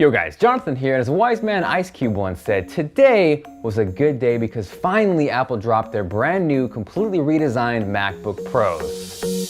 Yo guys, Jonathan here, and as a wise man Ice Cube once said, today was a good day because finally Apple dropped their brand new, completely redesigned MacBook Pros.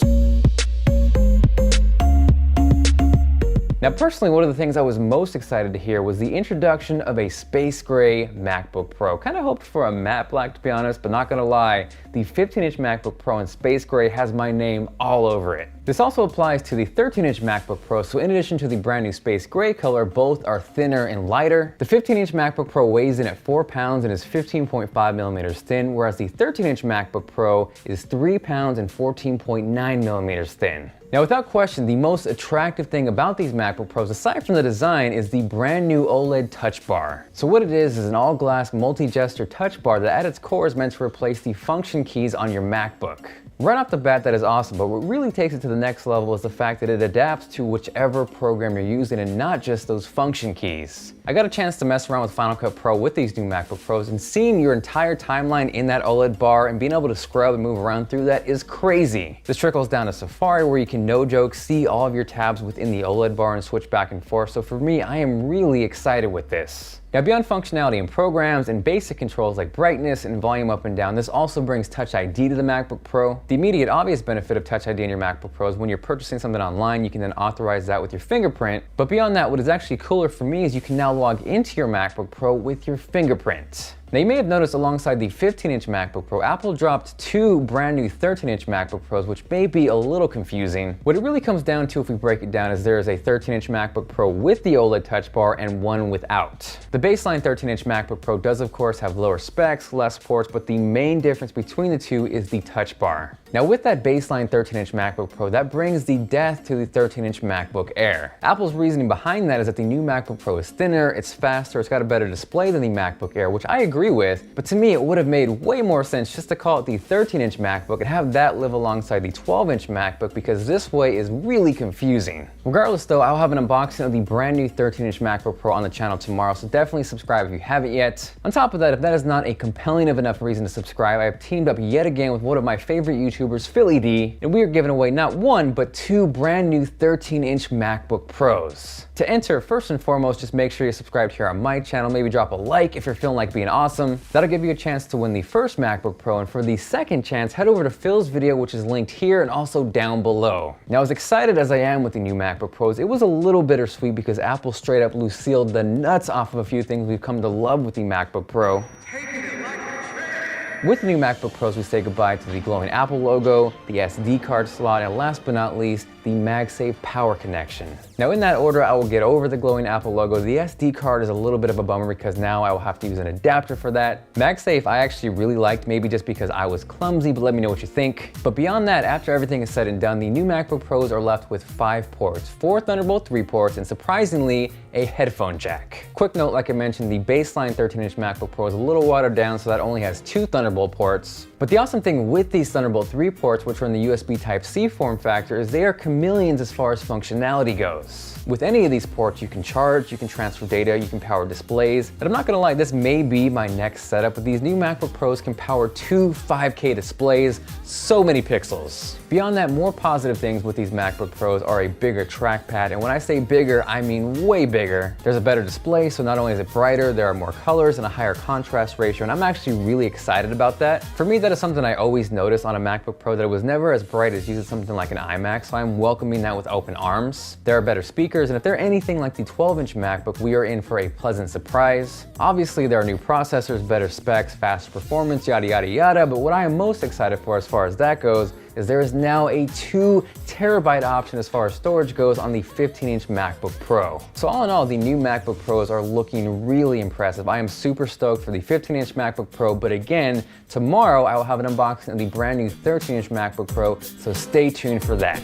Now personally, one of the things I was most excited to hear was the introduction of a space gray MacBook Pro. Kind of hoped for a matte black to be honest, but not gonna lie, the 15-inch MacBook Pro in space gray has my name all over it. This also applies to the 13-inch MacBook Pro, so in addition to the brand new space gray color, both are thinner and lighter. The 15-inch MacBook Pro weighs in at 4 pounds and is 15.5 millimeters thin, whereas the 13-inch MacBook Pro is 3 pounds and 14.9 millimeters thin. Now, without question, the most attractive thing about these MacBook Pros, aside from the design, is the brand new OLED touch bar. So what it is an all-glass multi-gesture touch bar that at its core is meant to replace the function keys on your MacBook. Right off the bat, that is awesome, but what really takes it to the next level is the fact that it adapts to whichever program you're using and not just those function keys. I got a chance to mess around with Final Cut Pro with these new MacBook Pros, and seeing your entire timeline in that OLED bar and being able to scrub and move around through that is crazy. This trickles down to Safari, where you can, no joke, see all of your tabs within the OLED bar and switch back and forth. So for me, I am really excited with this. Now, beyond functionality in programs and basic controls like brightness and volume up and down, this also brings Touch ID to the MacBook Pro. The immediate obvious benefit of Touch ID in your MacBook Pro is when you're purchasing something online, you can then authorize that with your fingerprint. But beyond that, what is actually cooler for me is you can now log into your MacBook Pro with your fingerprint. Now, you may have noticed alongside the 15-inch MacBook Pro, Apple dropped 2 brand new 13-inch MacBook Pros, which may be a little confusing. What it really comes down to, if we break it down, is there is a 13-inch MacBook Pro with the OLED touch bar and one without. The baseline 13-inch MacBook Pro does, of course, have lower specs, less ports, but the main difference between the two is the touch bar. Now, with that baseline 13-inch MacBook Pro, that brings the death to the 13-inch MacBook Air. Apple's reasoning behind that is that the new MacBook Pro is thinner, it's faster, it's got a better display than the MacBook Air, which I agree with, but to me it would have made way more sense just to call it the 13-inch MacBook and have that live alongside the 12-inch MacBook, because this way is really confusing. Regardless though, I'll have an unboxing of the brand new 13-inch MacBook Pro on the channel tomorrow, so definitely subscribe if you haven't yet. On top of that, if that is not a compelling enough reason to subscribe, I have teamed up yet again with one of my favorite YouTubers, Philly D, and we are giving away not 1, but 2 brand new 13-inch MacBook Pros. To enter, first and foremost, just make sure you're subscribed here on my channel. Maybe drop a like if you're feeling like being awesome. That'll give you a chance to win the first MacBook Pro, and for the second chance, head over to Phil's video, which is linked here and also down below. Now, as excited as I am with the new MacBook Pros, it was a little bittersweet because Apple straight up Lucille'd the nuts off of a few things we've come to love with the MacBook Pro. With the new MacBook Pros, we say goodbye to the glowing Apple logo, the SD card slot, and last but not least, the MagSafe power connection. Now, in that order, I will get over the glowing Apple logo. The SD card is a little bit of a bummer because now I will have to use an adapter for that. MagSafe I actually really liked, maybe just because I was clumsy, but let me know what you think. But beyond that, after everything is said and done, the new MacBook Pros are left with 5 ports, 4 Thunderbolt 3 ports, and surprisingly, a headphone jack. Quick note, like I mentioned, the baseline 13-inch MacBook Pro is a little watered down, so that only has 2 Thunderbolt ports. But the awesome thing with these Thunderbolt 3 ports, which are in the USB Type-C form factor, is they are chameleons as far as functionality goes. With any of these ports, you can charge, you can transfer data, you can power displays. And I'm not gonna lie, this may be my next setup, but these new MacBook Pros can power 2 5K displays, so many pixels. Beyond that, more positive things with these MacBook Pros are a bigger trackpad, and when I say bigger, I mean way bigger. There's a better display, so not only is it brighter, there are more colors and a higher contrast ratio, and I'm actually really excited about that. For me, that is something I always notice on a MacBook Pro, that it was never as bright as using something like an iMac, so I'm welcoming that with open arms. There are better speakers, and if they're anything like the 12-inch MacBook, we are in for a pleasant surprise. Obviously, there are new processors, better specs, faster performance, yada yada yada, but what I am most excited for as far as that goes is there is now a 2 terabyte option as far as storage goes on the 15-inch MacBook Pro. So all in all, the new MacBook Pros are looking really impressive. I am super stoked for the 15-inch MacBook Pro, but again, tomorrow I will have an unboxing of the brand new 13-inch MacBook Pro, so stay tuned for that.